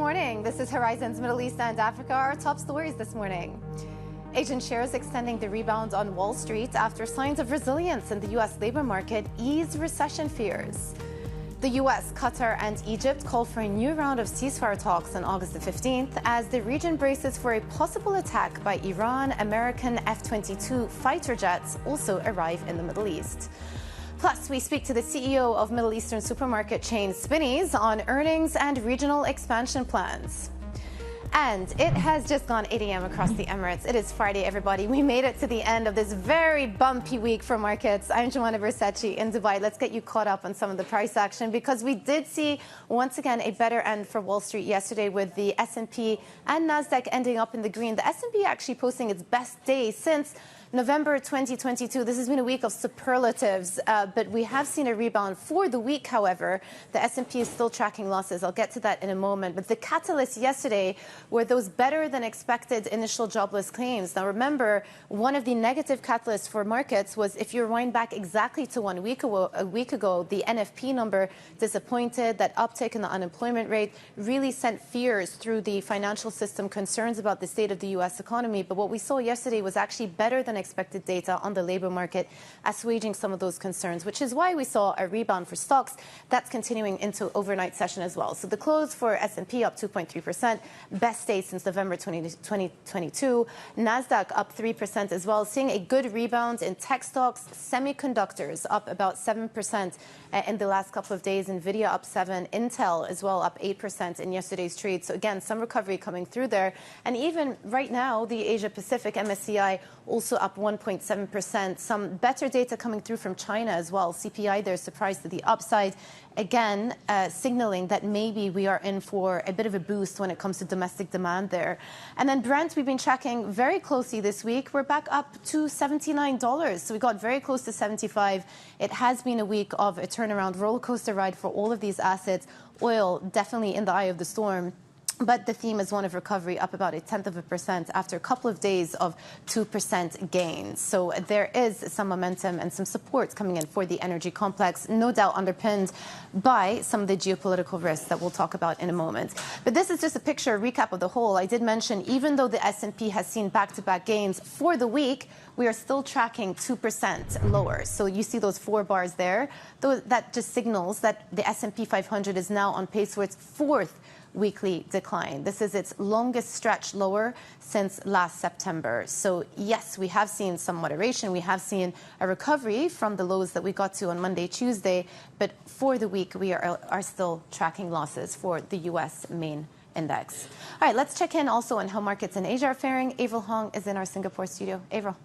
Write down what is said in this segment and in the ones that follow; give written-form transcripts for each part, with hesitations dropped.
morning. This is Horizon's Middle East and Africa. Our top stories this morning. Asian shares extending the rebound on Wall Street after signs of resilience in the U.S. labor market ease recession fears. The U.S., Qatar and Egypt call for a new round of ceasefire talks on August the 15th as the region braces for a possible attack by Iran. American F-22 fighter jets also arrive in the Middle East. Plus, we speak to the CEO of Middle Eastern supermarket chain Spinneys on earnings and regional expansion plans. And it has just gone 8 a.m. across the Emirates. It is Friday, everybody. We made it to the end of this very bumpy week for markets. I'm Joanna Versace in Dubai. Let's get you caught up on some of the price action because we did see, once again, a better end for Wall Street yesterday with the S&P and NASDAQ ending up in the green. The S&P actually posting its best day since November 2022. This has been a week of superlatives, but we have seen a rebound for the week. However, the S&P is still tracking losses. I'll get to that in a moment. But the catalyst yesterday were those better than expected initial jobless claims. Now, remember, one of the negative catalysts for markets was if you rewind back exactly to a week ago, the NFP number disappointed. That uptick in the unemployment rate really sent fears through the financial system, concerns about the state of the U.S. economy. But what we saw yesterday was actually better than expected data on the labor market, assuaging some of those concerns, which is why we saw a rebound for stocks. That's continuing into overnight session as well. So the close for S&P up 2.3%, best day since November 2022. NASDAQ up 3% as well, seeing a good rebound in tech stocks. Semiconductors up about 7% in the last couple of days. NVIDIA up 7%, Intel as well up 8% in yesterday's trade. So again, some recovery coming through there. And even right now, the Asia Pacific MSCI also up 1.7%. Some better data coming through from China as well. CPI there surprised to the upside. Again, signaling that maybe we are in for a bit of a boost when it comes to domestic demand there. And then Brent, we've been tracking very closely this week. We're back up to $79. So we got very close to 75. It has been a week of a turnaround roller coaster ride for all of these assets. Oil definitely in the eye of the storm. But the theme is one of recovery, up about 0.1% after a couple of days of 2% gains. So there is some momentum and some support coming in for the energy complex, no doubt underpinned by some of the geopolitical risks that we'll talk about in a moment. But this is just a picture, a recap of the whole. I did mention, even though the S&P has seen back-to-back gains for the week, we are still tracking 2% lower. So you see those 4 bars there. That just signals that the S&P 500 is now on pace for its 4th weekly decline. This is its longest stretch lower since last September. So yes, we have seen some moderation. We have seen a recovery from the lows that we got to on Monday, Tuesday. But for the week, we are still tracking losses for the U.S. main index. All right, let's check in also on how markets in Asia are faring. Avril Hong is in our Singapore studio. Avril.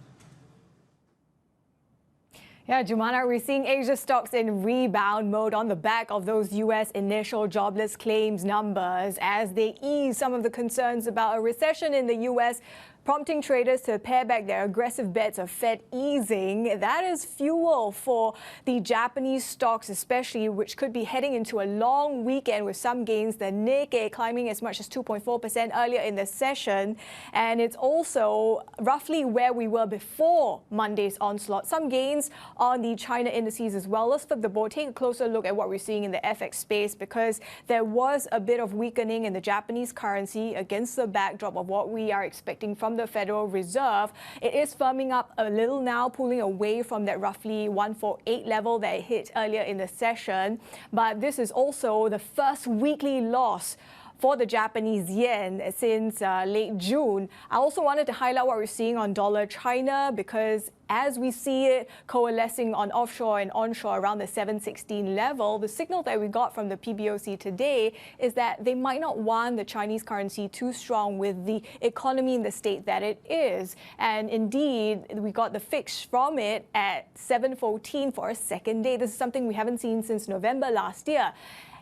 Yeah, Jumana, we're seeing Asia stocks in rebound mode on the back of those U.S. initial jobless claims numbers as they ease some of the concerns about a recession in the U.S., prompting traders to pare back their aggressive bets of Fed easing. That is fuel for the Japanese stocks especially, which could be heading into a long weekend with some gains. The Nikkei climbing as much as 2.4% earlier in the session. And it's also roughly where we were before Monday's onslaught. Some gains on the China indices as well. Let's flip the board, take a closer look at what we're seeing in the FX space, because there was a bit of weakening in the Japanese currency against the backdrop of what we are expecting from the Federal Reserve. It is firming up a little now, pulling away from that roughly 148 level that it hit earlier in the session. But this is also the first weekly loss for the Japanese yen since late June. I also wanted to highlight what we're seeing on dollar China, because as we see it coalescing on offshore and onshore around the 716 level, the signal that we got from the PBOC today is that they might not want the Chinese currency too strong with the economy in the state that it is. And indeed, we got the fix from it at 714 for a second day. This is something we haven't seen since November last year.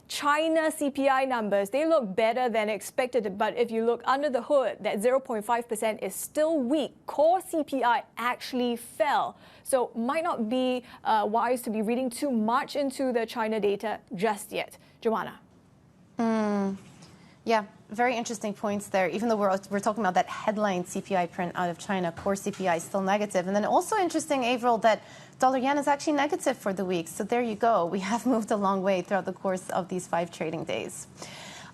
China CPI numbers, they look better than expected, but if you look under the hood, that 0.5% is still weak. Core CPI actually fell. So might not be wise to be reading too much into the China data just yet. Joanna. Yeah, very interesting points there. Even though we're talking about that headline CPI print out of China, core CPI is still negative. And then also interesting, Avril, that dollar yen is actually negative for the week. So there you go. We have moved a long way throughout the course of these 5 trading days.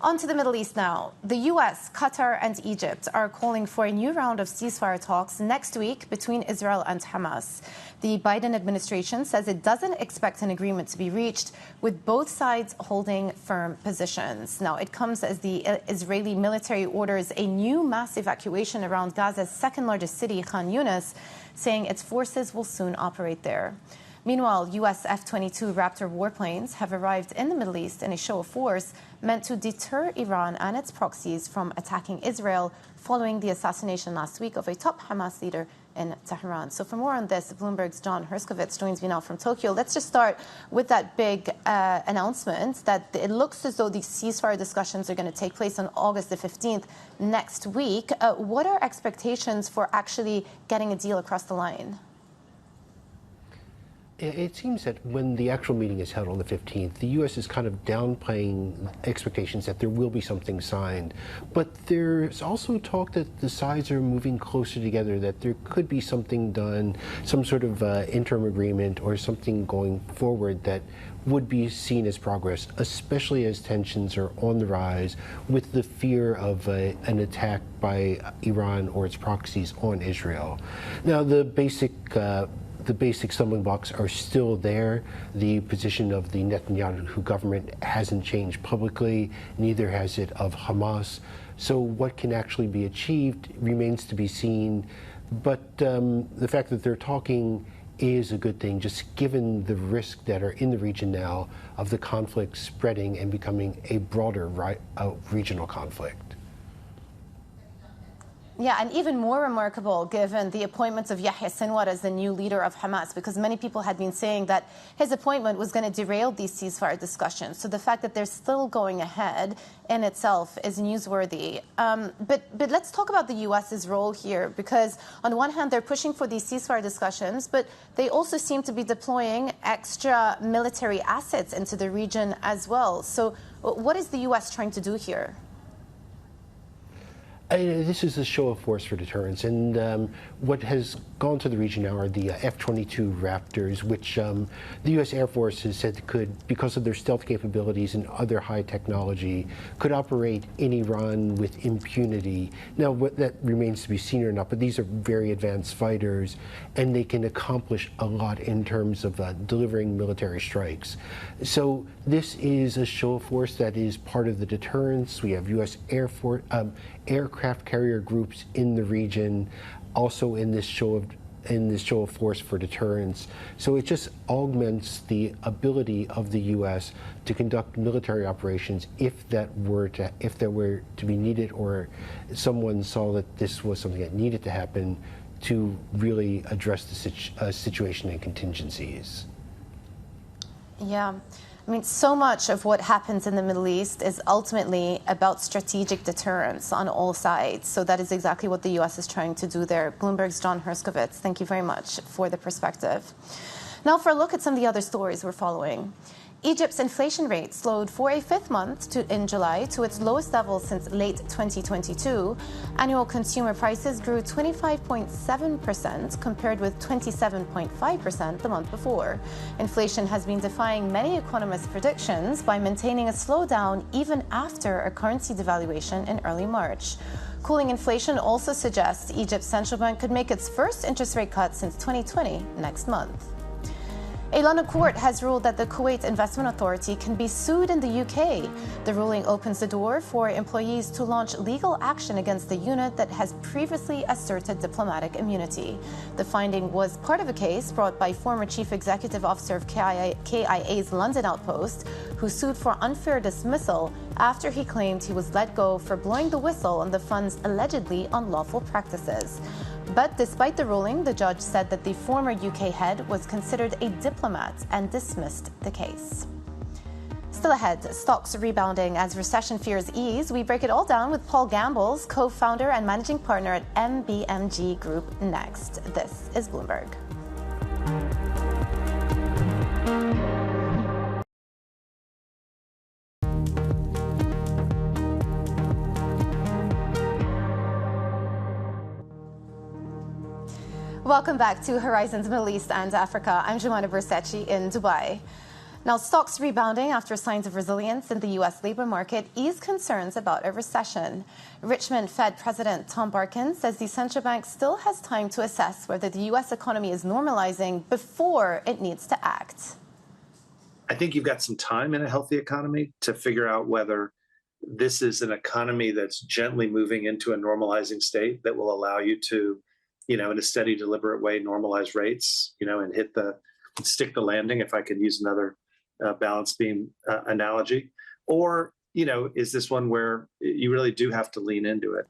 On to the Middle East now. The U.S., Qatar and Egypt are calling for a new round of ceasefire talks next week between Israel and Hamas. The Biden administration says it doesn't expect an agreement to be reached, with both sides holding firm positions. Now, it comes as the Israeli military orders a new mass evacuation around Gaza's second-largest city, Khan Yunis, saying its forces will soon operate there. Meanwhile, U.S. F-22 Raptor warplanes have arrived in the Middle East in a show of force meant to deter Iran and its proxies from attacking Israel following the assassination last week of a top Hamas leader in Tehran. So for more on this, Bloomberg's John Herskovitz joins me now from Tokyo. Let's just start with that big announcement that it looks as though these ceasefire discussions are going to take place on August the 15th next week. What are expectations for actually getting a deal across the line? It seems that when the actual meeting is held on the 15th, the U.S. is kind of downplaying expectations that there will be something signed. But there's also talk that the sides are moving closer together, that there could be something done, some sort of interim agreement or something going forward that would be seen as progress, especially as tensions are on the rise with the fear of an attack by Iran or its proxies on Israel. Now, the basic stumbling blocks are still there. The position of the Netanyahu government hasn't changed publicly, neither has it of Hamas. So what can actually be achieved remains to be seen. But the fact that they're talking is a good thing, just given the risks that are in the region now of the conflict spreading and becoming a broader regional conflict. Yeah, and even more remarkable given the appointment of Yahya Sinwar as the new leader of Hamas, because many people had been saying that his appointment was going to derail these ceasefire discussions. So the fact that they're still going ahead in itself is newsworthy. But let's talk about the U.S.'s role here, because on one hand, they're pushing for these ceasefire discussions, but they also seem to be deploying extra military assets into the region as well. So what is the U.S. trying to do here? This is a show of force for deterrence, and what has gone to the region now are the F-22 Raptors, which the U.S. Air Force has said could, because of their stealth capabilities and other high technology, could operate in Iran with impunity. Now, what that remains to be seen or not, but these are very advanced fighters, and they can accomplish a lot in terms of delivering military strikes. So this is a show of force that is part of the deterrence. We have U.S. Air Force, aircraft carrier groups in the region, also in this show of force for deterrence. So it just augments the ability of the U.S. to conduct military operations if that were to be needed, or someone saw that this was something that needed to happen to really address the situation and contingencies. Yeah. I mean, so much of what happens in the Middle East is ultimately about strategic deterrence on all sides. So that is exactly what the U.S. is trying to do there. Bloomberg's John Herskovitz, thank you very much for the perspective. Now for a look at some of the other stories we're following. Egypt's inflation rate slowed for a fifth month in July to its lowest level since late 2022. Annual consumer prices grew 25.7% compared with 27.5% the month before. Inflation has been defying many economists' predictions by maintaining a slowdown even after a currency devaluation in early March. Cooling inflation also suggests Egypt's central bank could make its first interest rate cut since 2020 next month. A London court has ruled that the Kuwait Investment Authority can be sued in the UK. The ruling opens the door for employees to launch legal action against the unit that has previously asserted diplomatic immunity. The finding was part of a case brought by former Chief Executive Officer of KIA's London outpost, who sued for unfair dismissal after he claimed he was let go for blowing the whistle on the fund's allegedly unlawful practices. But despite the ruling, the judge said that the former UK head was considered a diplomat and dismissed the case. Still ahead, stocks rebounding as recession fears ease. We break it all down with Paul Gambles, co-founder and managing partner at MBMG Group, next. This is Bloomberg. Welcome back to Horizons Middle East and Africa. I'm Jumana Bersachi in Dubai. Now, stocks rebounding after signs of resilience in the U.S. labor market ease concerns about a recession. Richmond Fed President Tom Barkin says the central bank still has time to assess whether the U.S. economy is normalizing before it needs to act. I think you've got some time in a healthy economy to figure out whether this is an economy that's gently moving into a normalizing state that will allow you to, in a steady, deliberate way, normalize rates, and stick the landing, if I could use another balance beam analogy. Or, is this one where you really do have to lean into it?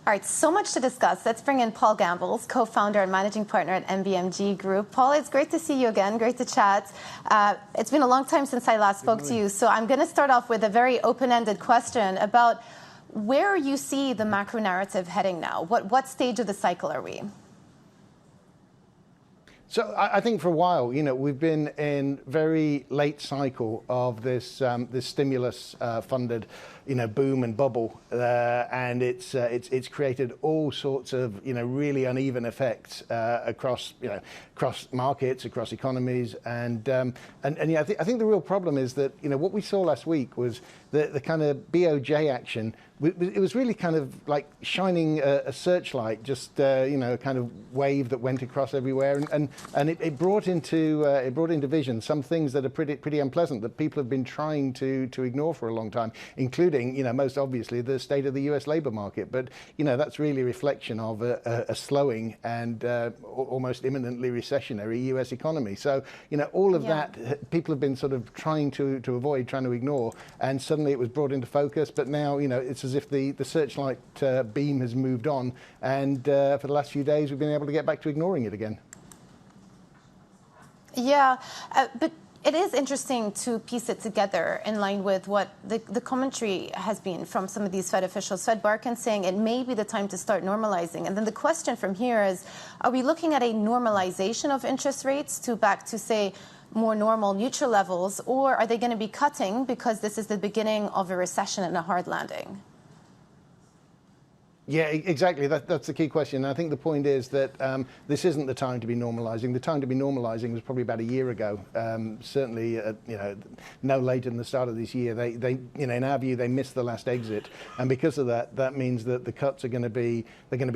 All right, so much to discuss. Let's bring in Paul Gambles, co-founder and managing partner at MBMG Group. Paul, it's great to see you again. Great to chat. It's been a long time since I last spoke to you, so I'm going to start off with a very open-ended question about where you see the macro narrative heading now. What stage of the cycle are we? So I think for a while, we've been in very late cycle of this stimulus funded, boom and bubble, and it's created all sorts of really uneven effects across markets, across economies, and I think the real problem is that what we saw last week was the kind of BOJ action. It was really kind of like shining a searchlight, just a kind of wave that went across everywhere, and it brought into vision some things that are pretty unpleasant that people have been trying to ignore for a long time, including most obviously the state of the U.S. labor market. But that's really a reflection of a slowing and almost imminently recessionary U.S. economy. So all of that people have been sort of trying to avoid, trying to ignore, and suddenly it was brought into focus. But now it's as if the searchlight beam has moved on, and for the last few days we've been able to get back to ignoring it again. Yeah, but it is interesting to piece it together in line with what the commentary has been from some of these Fed officials. Fed Barkin saying it may be the time to start normalizing. And then the question from here is, are we looking at a normalization of interest rates back to, say, more normal neutral levels, or are they going to be cutting because this is the beginning of a recession and a hard landing? Yeah, exactly. That's the key question. And I think the point is that this isn't the time to be normalizing. The time to be normalizing was probably about a year ago. Certainly, no later than the start of this year. They in our view, they missed the last exit, and because of that, that means that the cuts are going to be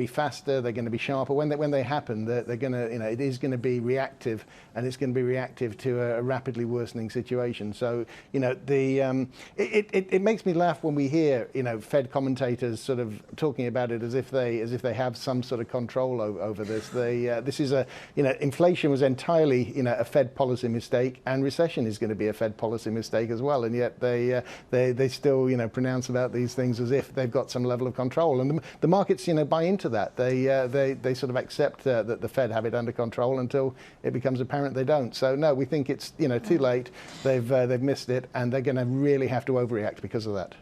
faster. They're going to be sharper. When they happen, they're going to it is going to be reactive, and it's going to be reactive to a rapidly worsening situation. So it makes me laugh when we hear Fed commentators sort of talking about it as if they have some sort of control over this. This is inflation was entirely a Fed policy mistake, and recession is going to be a Fed policy mistake as well. And yet they still pronounce about these things as if they've got some level of control, and the markets buy into that. They sort of accept that the Fed have it under control until it becomes apparent they don't. So no, we think it's too late. They've missed it, and they're going to really have to overreact because of that.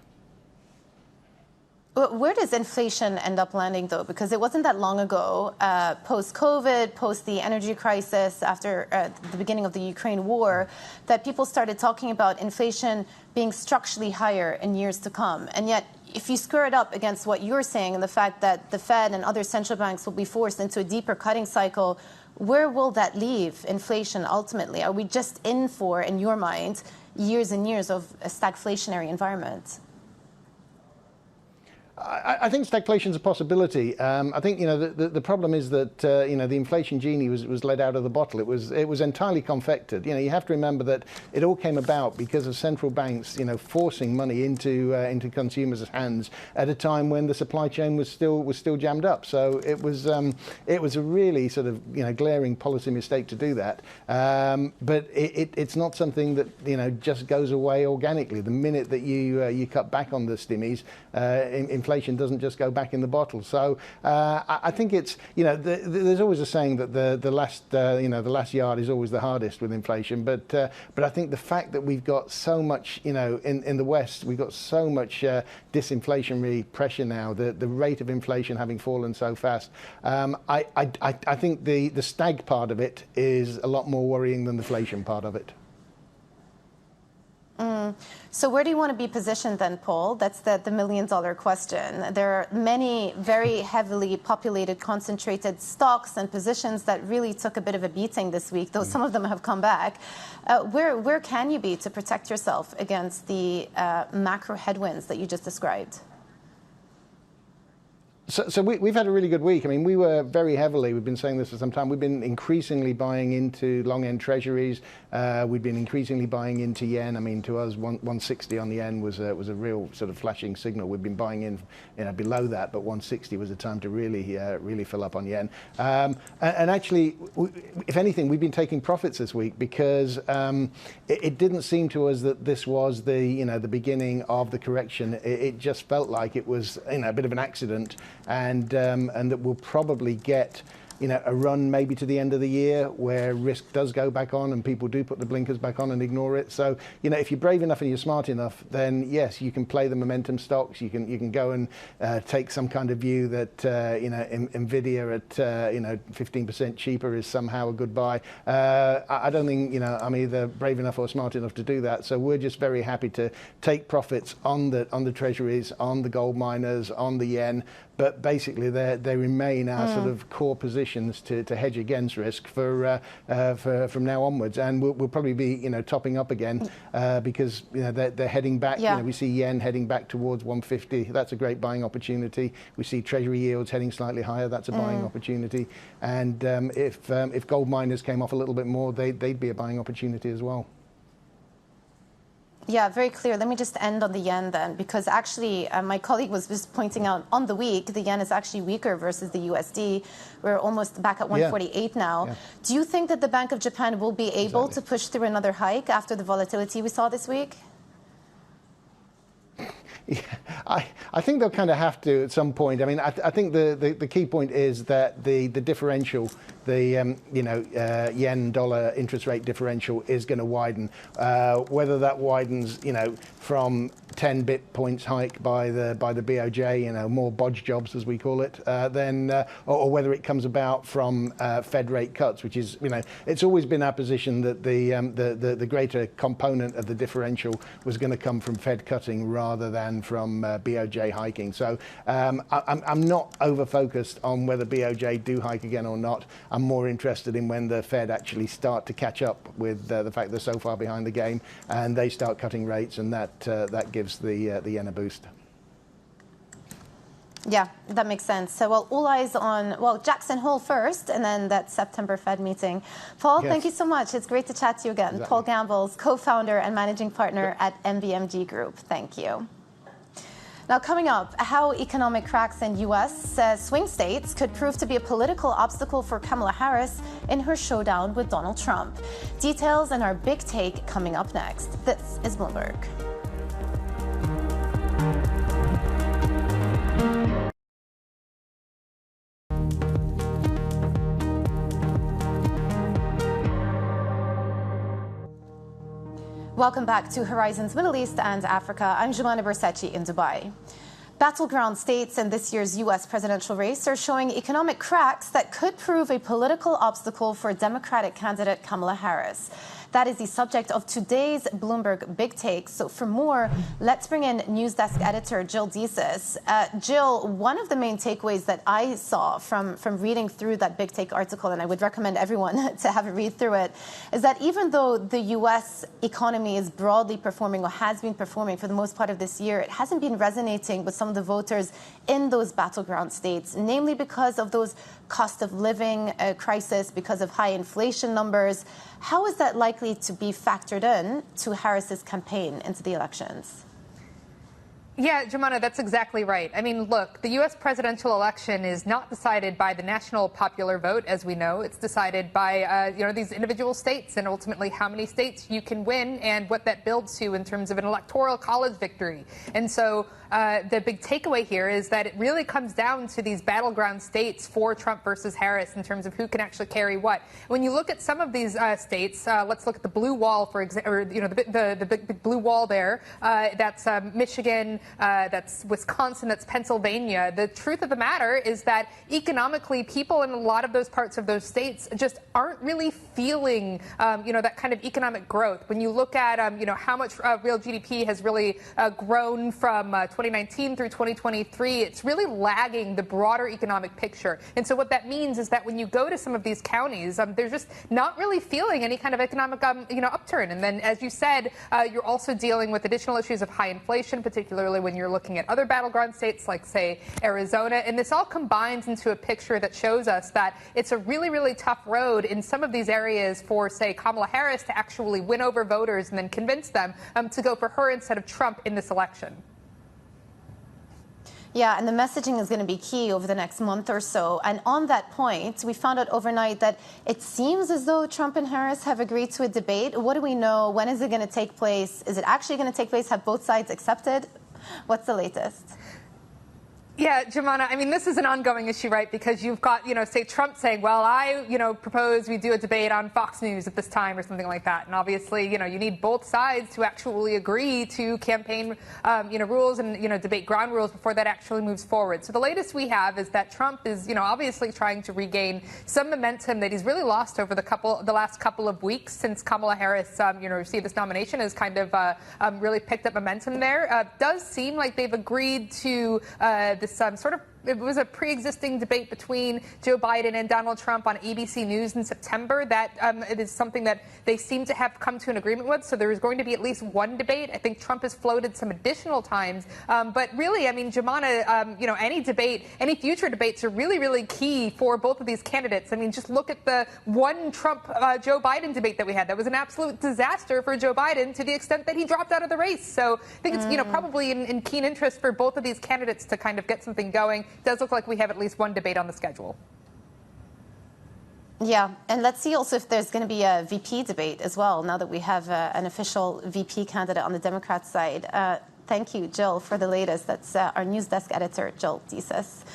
Where does inflation end up landing, though? Because it wasn't that long ago, post-COVID, post the energy crisis, after the beginning of the Ukraine war, that people started talking about inflation being structurally higher in years to come. And yet, if you square it up against what you're saying and the fact that the Fed and other central banks will be forced into a deeper cutting cycle, where will that leave inflation ultimately? Are we just in for, in your mind, years and years of a stagflationary environment? I think stagflation is a possibility. I think the problem is that the inflation genie was let out of the bottle. It was entirely confected. You have to remember that it all came about because of central banks forcing money into consumers' hands at a time when the supply chain was still jammed up. So it was a really sort of glaring policy mistake to do that. But it's not something that just goes away organically. The minute that you cut back on the stimmies, inflation doesn't just go back in the bottle. So I think it's there's always a saying that the last yard is always the hardest with inflation. But I think the fact that we've got so much in the West, we've got so much disinflationary pressure now. The rate of inflation having fallen so fast, I think the stag part of it is a lot more worrying than the inflation part of it. So where do you want to be positioned then, Paul? That's the million-dollar question. There are many very heavily populated, concentrated stocks and positions that really took a bit of a beating this week, though some of them have come back. Where can you be to protect yourself against the macro headwinds that you just described? So we've had a really good week. I mean, we were very heavily, we've been saying this for some time, we've been increasingly buying into long-end treasuries. We've been increasingly buying into yen. I mean, to us, 160 on the yen was a real sort of flashing signal. We've been buying in, below that, but 160 was a time to really fill up on yen. And actually, if anything, we've been taking profits this week because it didn't seem to us that this was the beginning of the correction. It just felt like it was a bit of an accident. And that we'll probably get a run maybe to the end of the year where risk does go back on and people do put the blinkers back on and ignore it. So if you're brave enough and you're smart enough, then yes, you can play the momentum stocks. You can go and take some kind of view that Nvidia at 15% cheaper is somehow a good buy. I don't think I'm either brave enough or smart enough to do that. So we're just very happy to take profits on the treasuries, on the gold miners, on the yen. But basically, they remain our sort of core positions to hedge against risk for from now onwards, and we'll probably be topping up again because they're heading back. Yeah. We see yen heading back towards 150. That's a great buying opportunity. We see treasury yields heading slightly higher. That's a buying opportunity. And if gold miners came off a little bit more, they'd be a buying opportunity as well. Yeah, very clear. Let me just end on the yen then, because actually my colleague was just pointing out on the week, the yen is actually weaker versus the USD. We're almost back at 148 now. Yeah. Do you think that the Bank of Japan will be able to push through another hike after the volatility we saw this week? Yeah, I think they'll kind of have to at some point. I mean, I think the key point is that the differential, the yen-dollar interest rate differential is going to widen. Whether that widens, from 10 bip points hike by the BOJ, more bodge jobs as we call it, or whether it comes about from Fed rate cuts, which is, it's always been our position that the greater component of the differential was going to come from Fed cutting rather than from BOJ hiking. So I'm not over focused on whether BOJ do hike again or not. I'm more interested in when the Fed actually start to catch up with the fact they're so far behind the game and they start cutting rates, and that gives the yen a boost. Yeah, that makes sense. So, all eyes on, Jackson Hole first, and then that September Fed meeting. Paul, thank you so much. It's great to chat to you again. Exactly. Paul Gambles, co-founder and managing partner at MBMG Group. Thank you. Now, coming up, how economic cracks in U.S. Swing states could prove to be a political obstacle for Kamala Harris in her showdown with Donald Trump. Details and our big take coming up next. This is Bloomberg. Welcome back to Horizons Middle East and Africa. I'm Jumana Bersachi in Dubai. Battleground states in this year's U.S. presidential race are showing economic cracks that could prove a political obstacle for Democratic candidate Kamala Harris. That is the subject of today's Bloomberg Big Take. So for more, let's bring in News Desk editor Jill Desis. Jill, one of the main takeaways that I saw from reading through that Big Take article, and I would recommend everyone to have a read through it, is that even though the U.S. economy is broadly performing or has been performing for the most part of this year, it hasn't been resonating with some of the voters in those battleground states, namely because of those cost of living crisis, because of high inflation numbers. How is that likely to be factored in to Harris's campaign into the elections? Yeah, Jumana, that's exactly right. I mean, look, the U.S. presidential election is not decided by the national popular vote, as we know. It's decided by, these individual states and ultimately how many states you can win and what that builds to in terms of an electoral college victory. And so the big takeaway here is that it really comes down to these battleground states for Trump versus Harris in terms of who can actually carry what. When you look at some of these states, let's look at the blue wall, for example, or the big blue wall there. That's Michigan, that's Wisconsin, that's Pennsylvania. The truth of the matter is that economically, people in a lot of those parts of those states just aren't really feeling, that kind of economic growth. When you look at, how much real GDP has really grown from 2019 through 2023, it's really lagging the broader economic picture. And so what that means is that when you go to some of these counties, they're just not really feeling any kind of economic, upturn. And then, as you said, you're also dealing with additional issues of high inflation, particularly when you're looking at other battleground states like, say, Arizona. And this all combines into a picture that shows us that it's a really, really tough road in some of these areas for, say, Kamala Harris to actually win over voters and then convince them to go for her instead of Trump in this election. Yeah, and the messaging is going to be key over the next month or so. And on that point, we found out overnight that it seems as though Trump and Harris have agreed to a debate. What do we know? When is it going to take place? Is it actually going to take place? Have both sides accepted? What's the latest? Yeah, Jemana, I mean, this is an ongoing issue, right? Because you've got, say, Trump saying, well, I, propose we do a debate on Fox News at this time or something like that. And obviously, you need both sides to actually agree to campaign, rules and, debate ground rules before that actually moves forward. So the latest we have is that Trump is, obviously trying to regain some momentum that he's really lost over the last couple of weeks since Kamala Harris, received this nomination, has kind of really picked up momentum there. Does seem like they've agreed to this it was a pre-existing debate between Joe Biden and Donald Trump on ABC News in September that it is something that they seem to have come to an agreement with. So there is going to be at least one debate. I think Trump has floated some additional times. But really, I mean, Jemana, any debate, any future debates are really, really key for both of these candidates. I mean, just look at the one Trump-Joe Biden debate that we had. That was an absolute disaster for Joe Biden to the extent that he dropped out of the race. So I think it's, probably in keen interest for both of these candidates to kind of get something going. It does look like we have at least one debate on the schedule. Yeah, and let's see also if there's going to be a VP debate as well, now that we have an official VP candidate on the Democrat side. Thank you, Jill, for the latest. That's our news desk editor, Jill Desis.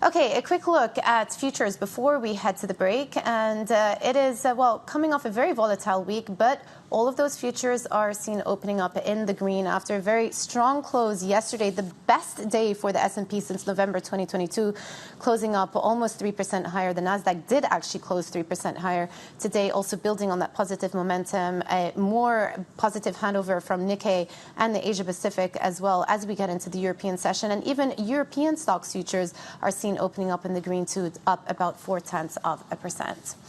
Okay, a quick look at futures before we head to the break. And it is, coming off a very volatile week, but all of those futures are seen opening up in the green after a very strong close yesterday, the best day for the S&P since November 2022, closing up almost 3% higher. The Nasdaq did actually close 3% higher today, also building on that positive momentum, a more positive handover from Nikkei and the Asia Pacific as well as we get into the European session. And even European stocks futures are seen opening up in the green too, up about 0.4%.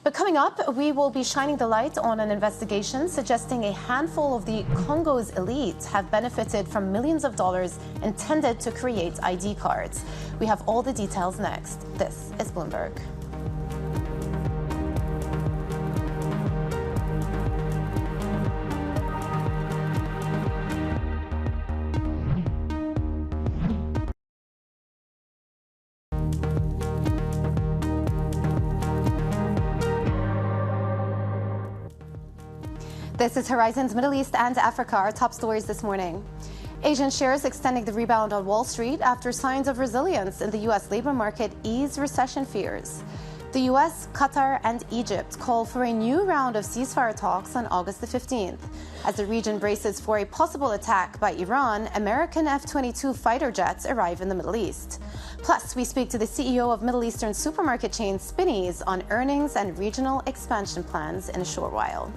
But coming up, we will be shining the light on an investigation suggesting a handful of the Congo's elite have benefited from millions of dollars intended to create ID cards. We have all the details next. This is Bloomberg. This is Horizon's Middle East and Africa, our top stories this morning. Asian shares extending the rebound on Wall Street after signs of resilience in the U.S. labor market ease recession fears. The U.S., Qatar, and Egypt call for a new round of ceasefire talks on August the 15th. As the region braces for a possible attack by Iran, American F-22 fighter jets arrive in the Middle East. Plus, we speak to the CEO of Middle Eastern supermarket chain Spinneys on earnings and regional expansion plans in a short while.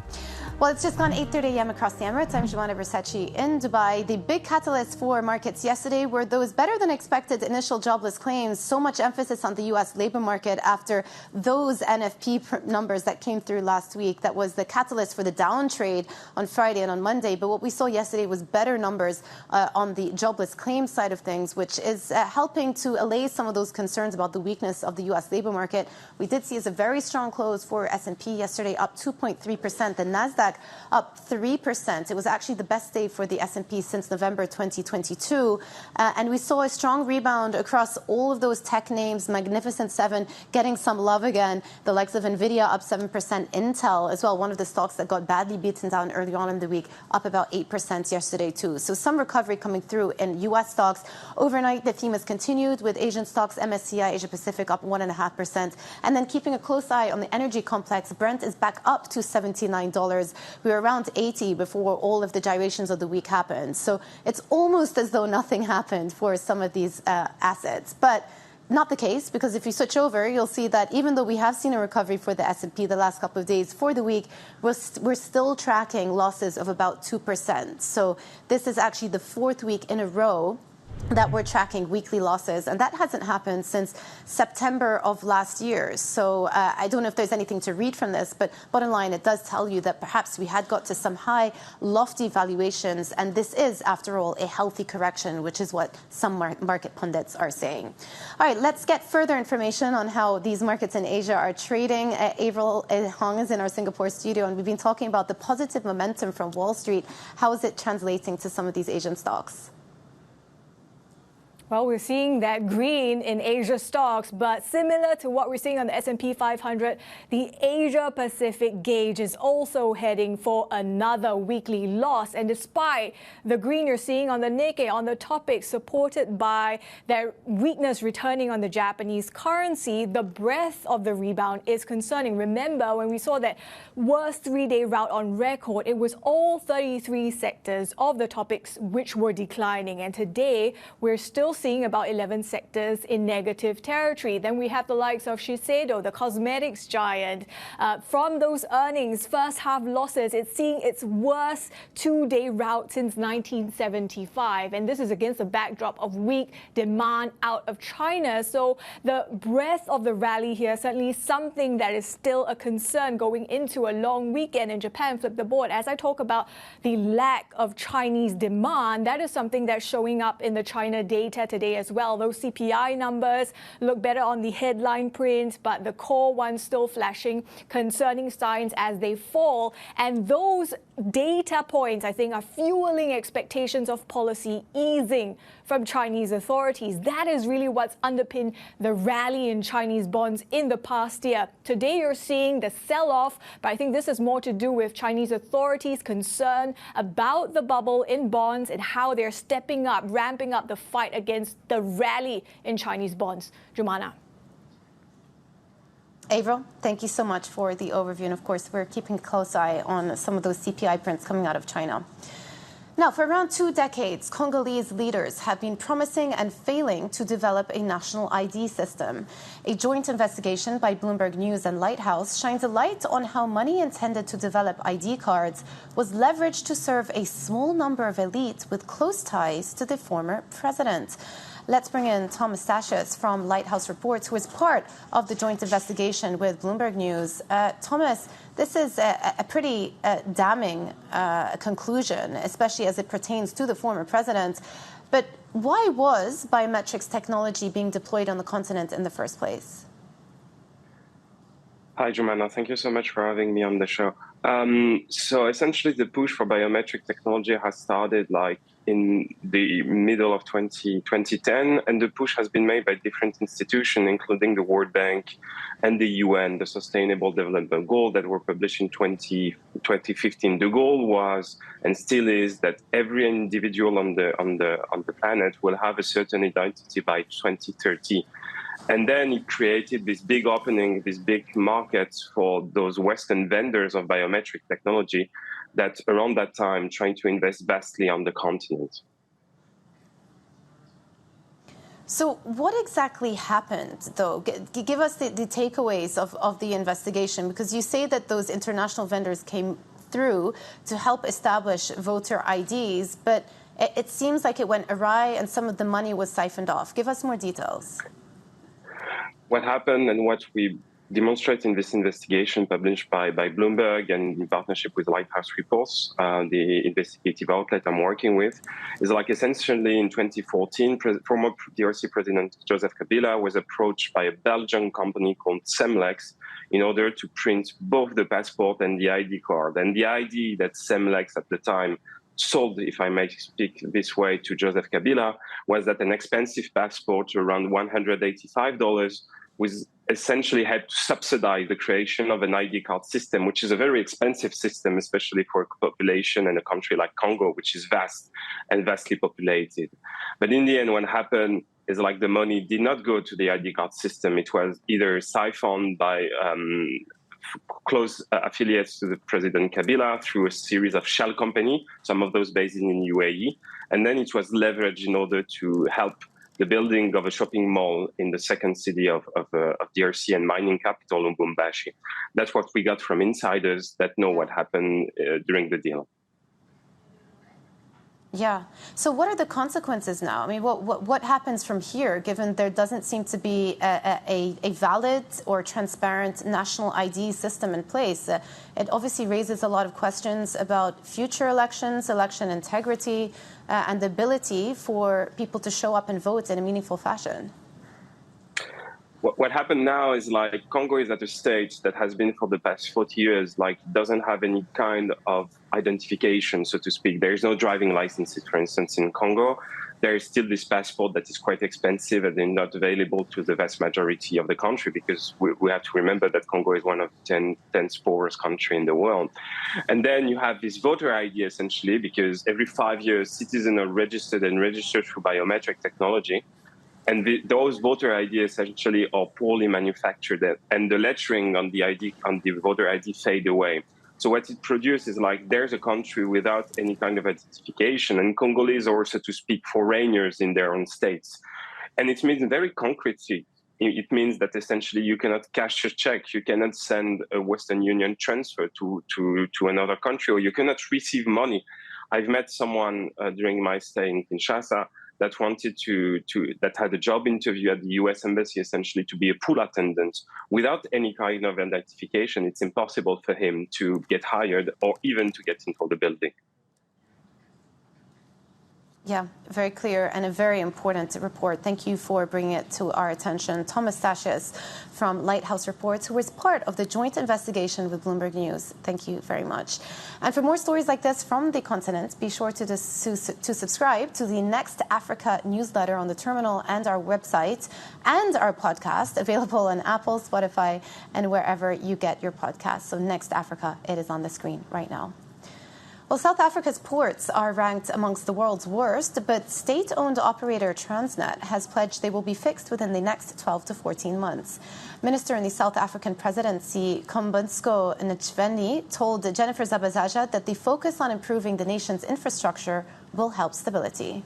Well, it's just gone 8:30 a.m. across the Emirates. I'm Joanna Versace in Dubai. The big catalyst for markets yesterday were those better than expected initial jobless claims. So much emphasis on the U.S. labor market after those NFP numbers that came through last week. That was the catalyst for the downtrade on Friday and on Monday. But what we saw yesterday was better numbers on the jobless claims side of things, which is helping to allay some of those concerns about the weakness of the U.S. labor market. We did see a very strong close for S&P yesterday, up 2.3%. The Nasdaq up 3%. It was actually the best day for the S&P since November 2022. And we saw a strong rebound across all of those tech names, Magnificent Seven getting some love again. The likes of NVIDIA up 7%, Intel as well, one of the stocks that got badly beaten down early on in the the week, up about 8% yesterday too. So some recovery coming through in U.S. stocks. Overnight, the theme has continued with Asian stocks, MSCI Asia Pacific up 1.5%. And then keeping a close eye on the energy complex, Brent is back up to $79. We were around 80 before all of the gyrations of the week happened. So it's almost as though nothing happened for some of these assets. But not the case, because if you switch over, you'll see that even though we have seen a recovery for the S&P the last couple of days, for the week, we're still tracking losses of about 2%. So this is actually the fourth week in a row that we're tracking weekly losses, and that hasn't happened since September of last year. So I don't know if there's anything to read from this, but bottom line, it does tell you that perhaps we had got to some high, lofty valuations, and this is, after all, a healthy correction, which is what some market pundits are saying. All right, let's get further information on how these markets in Asia are trading. Avril Hong is in our Singapore studio, and we've been talking about the positive momentum from Wall Street. How is it translating to some of these Asian stocks? Well, we're seeing that green in Asia stocks, but similar to what we're seeing on the S&P 500, the Asia Pacific gauge is also heading for another weekly loss. And despite the green you're seeing on the Nikkei, on the topic supported by that weakness returning on the Japanese currency, the breadth of the rebound is concerning. Remember, when we saw that worst three-day rout on record, it was all 33 sectors of the topics which were declining. And today, we're still seeing about 11 sectors in negative territory. Then we have the likes of Shiseido, the cosmetics giant. From those earnings, first half losses, it's seeing its worst two-day rout since 1975. And this is against the backdrop of weak demand out of China. So the breadth of the rally here, certainly something that is still a concern going into a long weekend in Japan. Flip the board. As I talk about the lack of Chinese demand, that is something that's showing up in the China data today as well. Those CPI numbers look better on the headline print, but the core ones still flashing concerning signs as they fall. And those data points, I think, are fueling expectations of policy easing from Chinese authorities. That is really what's underpinned the rally in Chinese bonds in the past year. Today, you're seeing the sell-off, but I think this is more to do with Chinese authorities' concern about the bubble in bonds and how they're stepping up, ramping up the fight against the rally in Chinese bonds. Jumana. Avril, thank you so much for the overview. And of course, we're keeping a close eye on some of those CPI prints coming out of China. Now, for around 2 decades, Congolese leaders have been promising and failing to develop a national ID system. A joint investigation by Bloomberg News and Lighthouse shines a light on how money intended to develop ID cards was leveraged to serve a small number of elites with close ties to the former president. Let's bring in Thomas Stachus from Lighthouse Reports, who is part of the joint investigation with Bloomberg News. Thomas, this is a pretty damning conclusion, especially as it pertains to the former president. But why was biometrics technology being deployed on the continent in the first place? Hi, Jumana. Thank you so much for having me on the show. So essentially, the push for biometric technology has started in the middle of 2010, and the push has been made by different institutions, including the World Bank and the UN, the Sustainable Development Goal that were published in 2015. The goal was, and still is, that every individual on the planet will have a certain identity by 2030. And then it created this big opening, these big markets for those Western vendors of biometric technology that around that time trying to invest vastly on the continent. So what exactly happened, though? Give us the takeaways of the investigation, because you say that those international vendors came through to help establish voter IDs, but it seems like it went awry and some of the money was siphoned off. Give us more details. What happened and what we demonstrate in this investigation published by Bloomberg and in partnership with Lighthouse Reports, the investigative outlet I'm working with, is essentially in 2014, former DRC President Joseph Kabila was approached by a Belgian company called Semlex in order to print both the passport and the ID card. And the ID that Semlex at the time sold, if I may speak this way, to Joseph Kabila was that an expensive passport around $185 with essentially helped to subsidize the creation of an ID card system, which is a very expensive system, especially for a population in a country like Congo, which is vast and vastly populated. But in the end, what happened is like the money did not go to the ID card system. It was either siphoned by close affiliates to the President Kabila through a series of shell companies, some of those based in UAE, and then it was leveraged in order to help the building of a shopping mall in the second city of DRC and mining capital, Lubumbashi. That's what we got from insiders that know what happened during the deal. Yeah. So what are the consequences now? I mean, what happens from here, given there doesn't seem to be a valid or transparent national ID system in place? It obviously raises a lot of questions about future elections, election integrity, and the ability for people to show up and vote in a meaningful fashion. What happened now is like Congo is at a stage that has been for the past 40 years, like doesn't have any kind of identification, so to speak. There is no driving licenses, for instance, in Congo. There is still this passport that is quite expensive and then not available to the vast majority of the country, because we have to remember that Congo is one of the 10 poorest countries in the world. And then you have this voter ID, essentially, because every 5 years, citizens are registered through biometric technology. And those voter ID essentially are poorly manufactured, and the lettering on the ID, on the voter ID, fade away. So what it produces is like there's a country without any kind of identification, and Congolese are, so to speak, foreigners in their own states. And it means very concretely, it means that essentially you cannot cash a check, you cannot send a Western Union transfer to another country, or you cannot receive money. I've met someone during my stay in Kinshasa that wanted that had a job interview at the US Embassy, essentially to be a pool attendant. Without any kind of identification, it's impossible for him to get hired or even to get into the building. Yeah, very clear and a very important report. Thank you for bringing it to our attention. Thomas Sashes from Lighthouse Reports, who was part of the joint investigation with Bloomberg News. Thank you very much. And for more stories like this from the continent, be sure to subscribe to the Next Africa newsletter on the terminal and our website, and our podcast, available on Apple, Spotify, and wherever you get your podcasts. So Next Africa, it is on the screen right now. Well, South Africa's ports are ranked amongst the world's worst, but state-owned operator Transnet has pledged they will be fixed within the next 12 to 14 months. Minister in the South African Presidency, Khumbudzo Ntshavheni, told Jennifer Zabazaja that the focus on improving the nation's infrastructure will help stability.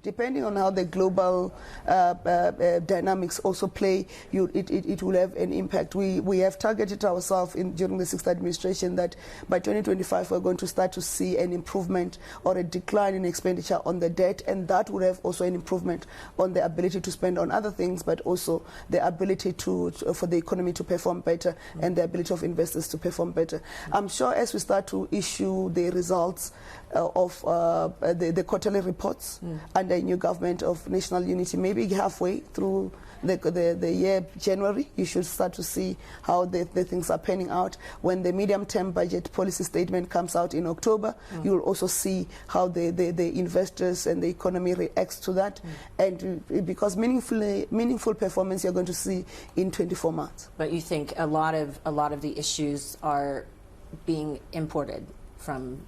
Depending on how the global dynamics also play, it will have an impact. We have targeted ourselves during the sixth administration that by 2025 we're going to start to see an improvement or a decline in expenditure on the debt, and that will have also an improvement on the ability to spend on other things, but also the ability for the economy to perform better and the ability of investors to perform better. I'm sure as we start to issue the results of the quarterly reports under a new government of national unity, maybe halfway through the year, January, you should start to see how the things are panning out. When the medium-term budget policy statement comes out in October, you'll also see how the investors and the economy reacts to that, and because meaningful performance you're going to see in 24 months. But you think a lot of the issues are being imported from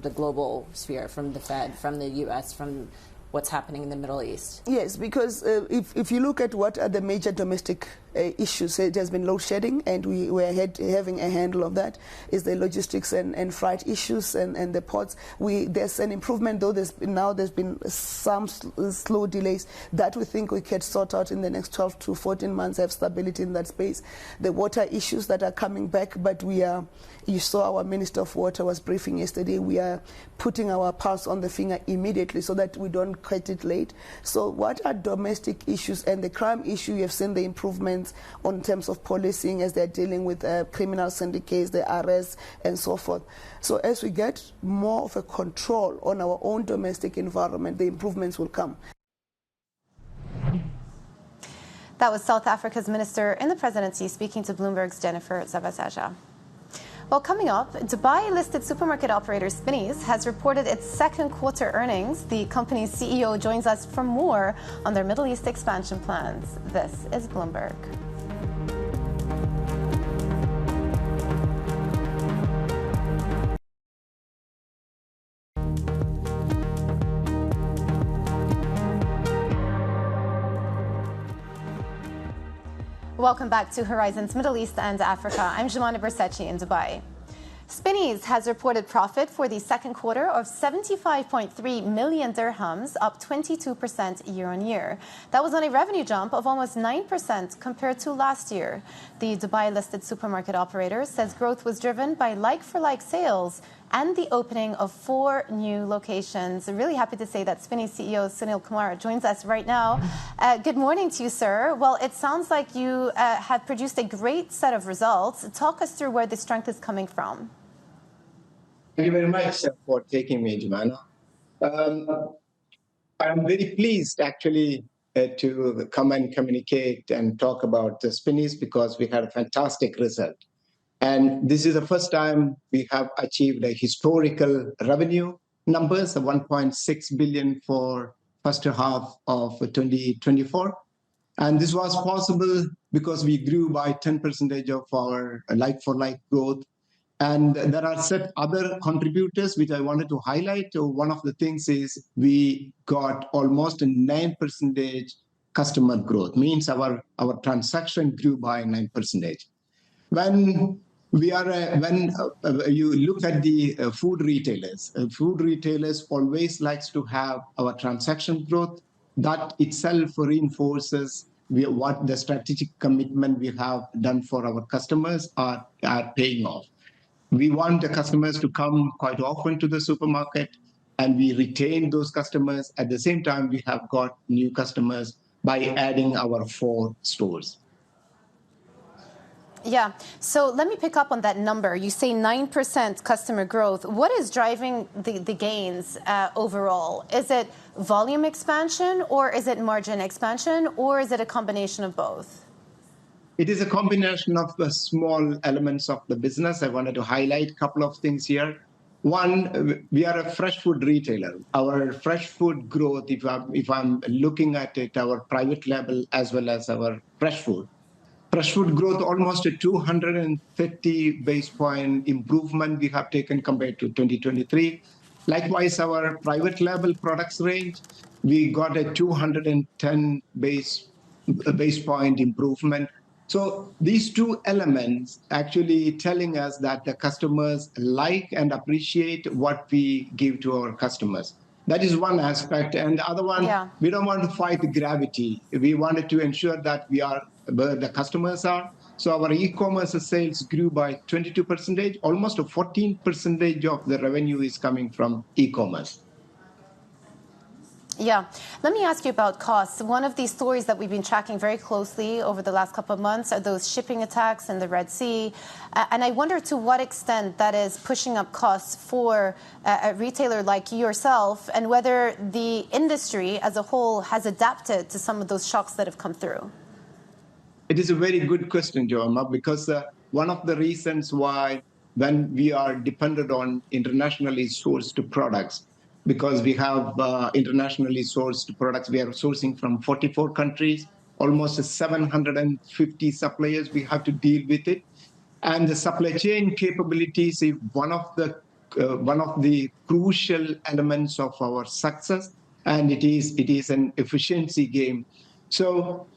the global sphere, from the Fed, from the U.S., from what's happening in the Middle East? Yes, because if you look at what are the major domestic issues, it has been load shedding, and we're having a handle of that. Is the logistics and freight issues and the ports. There's an improvement, though there's been some slow delays that we think we can sort out in the next 12 to 14 months, have stability in that space. The water issues that are coming back, but you saw our Minister of Water was briefing yesterday. We are putting our pulse on the finger immediately so that we don't catch it late. So what are domestic issues? And the crime issue, you have seen the improvements on terms of policing as they're dealing with criminal syndicates, the arrests, and so forth. So as we get more of a control on our own domestic environment, the improvements will come. That was South Africa's minister in the presidency speaking to Bloomberg's Jennifer Zabazaja. Well, coming up, Dubai-listed supermarket operator Spinneys has reported its second quarter earnings. The company's CEO joins us for more on their Middle East expansion plans. This is Bloomberg. Welcome back to Horizons Middle East and Africa. I'm Jumana Bersachi in Dubai. Spinneys has reported profit for the second quarter of 75.3 million dirhams, up 22% year-on-year. That was on a revenue jump of almost 9% compared to last year. The Dubai-listed supermarket operator says growth was driven by like-for-like sales and the opening of 4 new locations. Really happy to say that Spinneys CEO Sunil Kumar joins us right now. Good morning to you, sir. Well, it sounds like you have produced a great set of results. Talk us through where the strength is coming from. Thank you very much for taking me, Jumana. I'm very pleased, actually, to come and communicate and talk about the Spinneys because we had a fantastic result. And this is the first time we have achieved a historical revenue numbers of 1.6 billion for first half of 2024. And this was possible because we grew by 10% of our like-for-like growth. And there are set other contributors which I wanted to highlight. One of the things is we got almost a 9% customer growth, means our transaction grew by 9%. When you look at the food retailers always likes to have our transaction growth. That itself reinforces what the strategic commitment we have done for our customers are paying off. We want the customers to come quite often to the supermarket, and we retain those customers. At the same time, we have got new customers by adding our 4 stores. Yeah, so let me pick up on that number. You say 9% customer growth. What is driving the gains overall? Is it volume expansion, or is it margin expansion, or is it a combination of both? It is a combination of the small elements of the business. I wanted to highlight a couple of things here. One, we are a fresh food retailer. Our fresh food growth, if I'm looking at it, our private label as well as our fresh food growth, almost a 250 base point improvement we have taken compared to 2023. Likewise, our private label products range, we got a 210 base point improvement. So these 2 elements actually telling us that the customers like and appreciate what we give to our customers. That is one aspect. And the other one, we don't want to fight gravity. We wanted to ensure that we are where the customers are. So our e-commerce sales grew by 22%. Almost 14% of the revenue is coming from e-commerce. Yeah. Let me ask you about costs. One of these stories that we've been tracking very closely over the last couple of months are those shipping attacks in the Red Sea. And I wonder to what extent that is pushing up costs for a retailer like yourself, and whether the industry as a whole has adapted to some of those shocks that have come through. It is a very good question, Joanna, because one of the reasons why when we are dependent on internationally sourced products, because we have internationally sourced products. We are sourcing from 44 countries, almost 750 suppliers. We have to deal with it. And the supply chain capabilities is one of the crucial elements of our success, and it is an efficiency game. So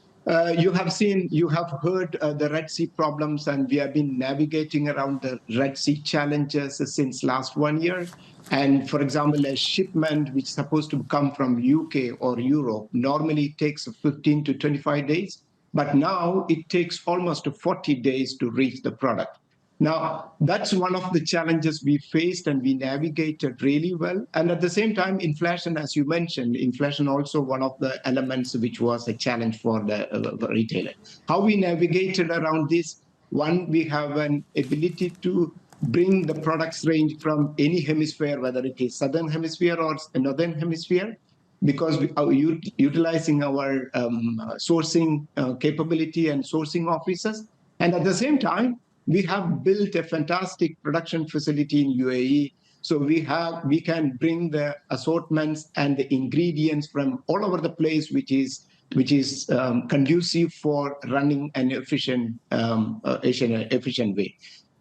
you have heard the Red Sea problems, and we have been navigating around the Red Sea challenges since last 1 year. And for example, a shipment which is supposed to come from UK or Europe normally takes 15 to 25 days, but now it takes almost 40 days to reach the product. Now, that's one of the challenges we faced, and we navigated really well. And at the same time, inflation, as you mentioned, inflation also one of the elements which was a challenge for the retailer. How we navigated around this, one, we have an ability to bring the products range from any hemisphere, whether it is southern hemisphere or northern hemisphere, because we are utilizing our sourcing capability and sourcing offices. And at the same time, we have built a fantastic production facility in UAE. So we can bring the assortments and the ingredients from all over the place, which is conducive for running an efficient way.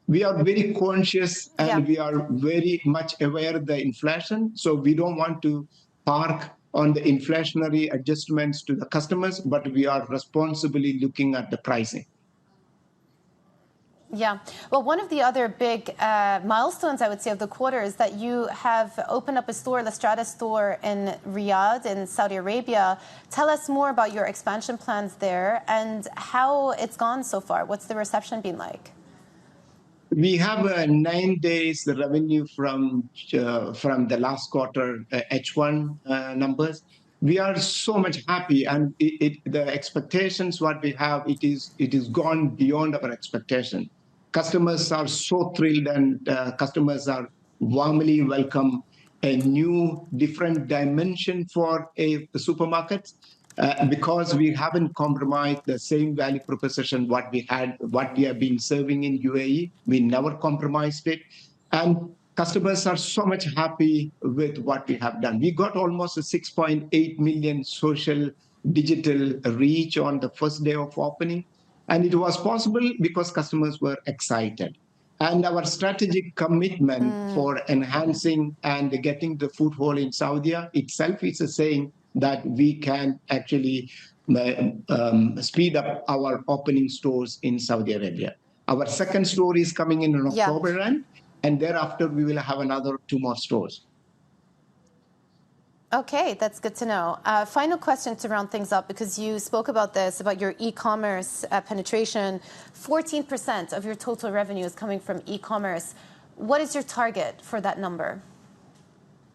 We are very conscious and we are very much aware of the inflation. So we don't want to park on the inflationary adjustments to the customers, but we are responsibly looking at the pricing. Yeah. Well, one of the other big milestones, I would say, of the quarter is that you have opened up a store, the Strata store in Riyadh in Saudi Arabia. Tell us more about your expansion plans there and how it's gone so far. What's the reception been like? We have 9 days revenue from the last quarter H1 numbers. We are so much happy, and the expectations what we have, it is gone beyond our expectation. Customers are so thrilled, and customers are warmly welcome a new, different dimension for a supermarket. Because we haven't compromised the same value proposition what we have been serving in UAE. We never compromised it. And customers are so much happy with what we have done. We got almost a 6.8 million social digital reach on the first day of opening. And it was possible because customers were excited. And our strategic commitment for enhancing and getting the foothold in Saudi itself is saying that we can actually speed up our opening stores in Saudi Arabia. Our second store is coming in October, and thereafter we will have another 2 more stores. Okay, that's good to know. Final question to round things up, because you spoke about this, about your e-commerce penetration. 14% of your total revenue is coming from e-commerce. What is your target for that number?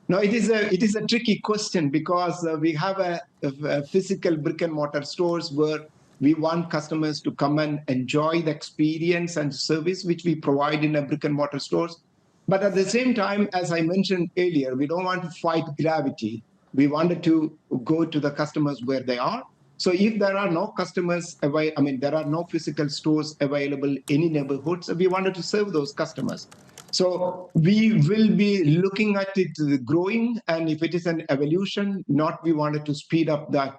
No, it is a tricky question because we have a physical brick and mortar stores where we want customers to come and enjoy the experience and service which we provide in a brick and mortar stores. But at the same time, as I mentioned earlier, we don't want to fight gravity. We wanted to go to the customers where they are. So if there are no customers, there are no physical stores available in any neighborhoods, we wanted to serve those customers. So we will be looking at it growing, and if it is an evolution, we wanted to speed up that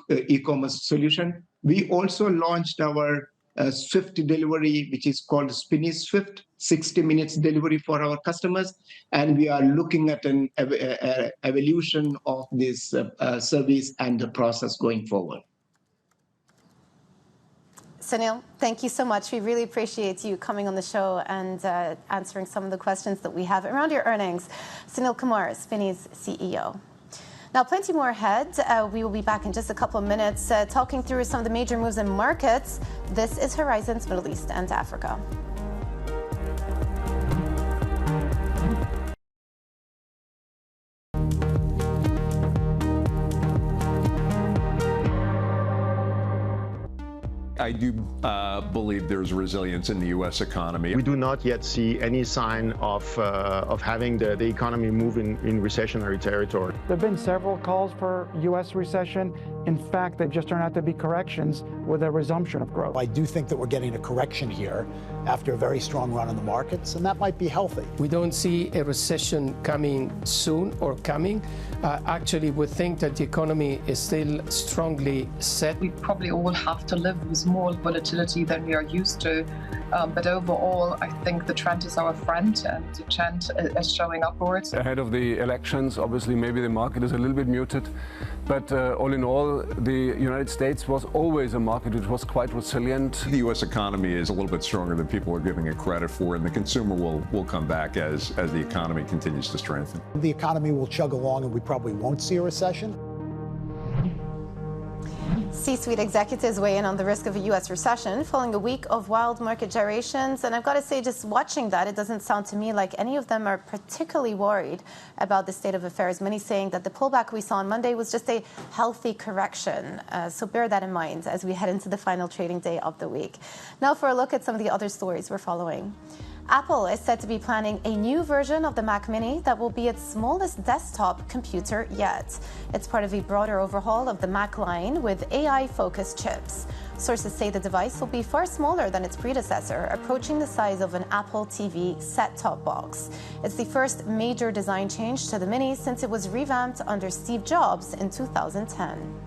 e-commerce solution. We also launched our swift delivery, which is called Spinneys Swift, 60 minutes delivery for our customers. And we are looking at an evolution of this service and the process going forward. Sunil, thank you so much. We really appreciate you coming on the show and answering some of the questions that we have around your earnings. Sunil Kumar, Spinneys CEO. Now, plenty more ahead. We will be back in just a couple of minutes talking through some of the major moves in markets. This is Horizons Middle East and Africa. I do believe there's resilience in the U.S. economy. We do not yet see any sign of having the economy move in recessionary territory. There have been several calls for U.S. recession. In fact, they've just turned out to be corrections with a resumption of growth. I do think that we're getting a correction here after a very strong run in the markets, and that might be healthy. We don't see a recession coming soon or coming. Actually, we think that the economy is still strongly set. We probably all have to live with more volatility than we are used to. But overall, I think the trend is our friend, and the trend is showing upwards. Ahead of the elections, obviously, maybe the market is a little bit muted. But all in all, the United States was always a market which was quite resilient. The U.S. economy is a little bit stronger than people are giving it credit for, and the consumer will come back as the economy continues to strengthen. The economy will chug along, and we probably won't see a recession. C-suite executives weigh in on the risk of a U.S. recession following a week of wild market gyrations. And I've got to say, just watching that, it doesn't sound to me like any of them are particularly worried about the state of affairs. Many saying that the pullback we saw on Monday was just a healthy correction. So bear that in mind as we head into the final trading day of the week. Now for a look at some of the other stories we're following. Apple is said to be planning a new version of the Mac Mini that will be its smallest desktop computer yet. It's part of a broader overhaul of the Mac line with AI-focused chips. Sources say the device will be far smaller than its predecessor, approaching the size of an Apple TV set-top box. It's the first major design change to the Mini since it was revamped under Steve Jobs in 2010.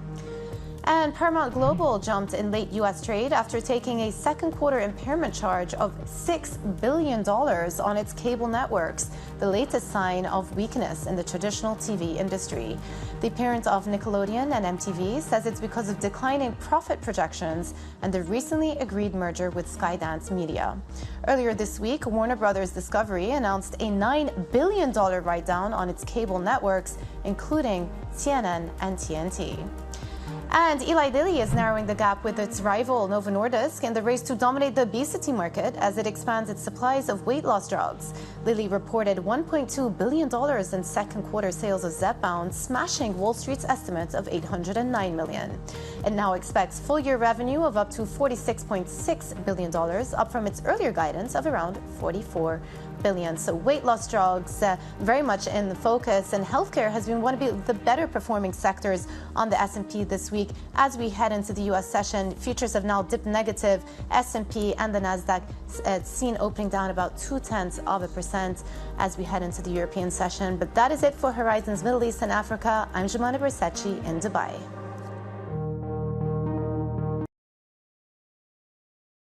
And Paramount Global jumped in late U.S. trade after taking a second quarter impairment charge of $6 billion on its cable networks, the latest sign of weakness in the traditional TV industry. The parent of Nickelodeon and MTV says it's because of declining profit projections and the recently agreed merger with Skydance Media. Earlier this week, Warner Bros. Discovery announced a $9 billion write-down on its cable networks, including CNN and TNT. And Eli Lilly is narrowing the gap with its rival Novo Nordisk in the race to dominate the obesity market as it expands its supplies of weight loss drugs. Lilly reported $1.2 billion in second quarter sales of Zepbound, smashing Wall Street's estimates of $809 million. It now expects full-year revenue of up to $46.6 billion, up from its earlier guidance of around $44 billion. So weight loss drugs very much in the focus, and healthcare has been one of the better performing sectors on the S&P this week. As we head into the U.S. session, futures have now dipped negative. S&P and the Nasdaq seen opening down about 0.2% as we head into the European session. But that is it for Horizons Middle East and Africa. I'm Jumana Bersachi in Dubai.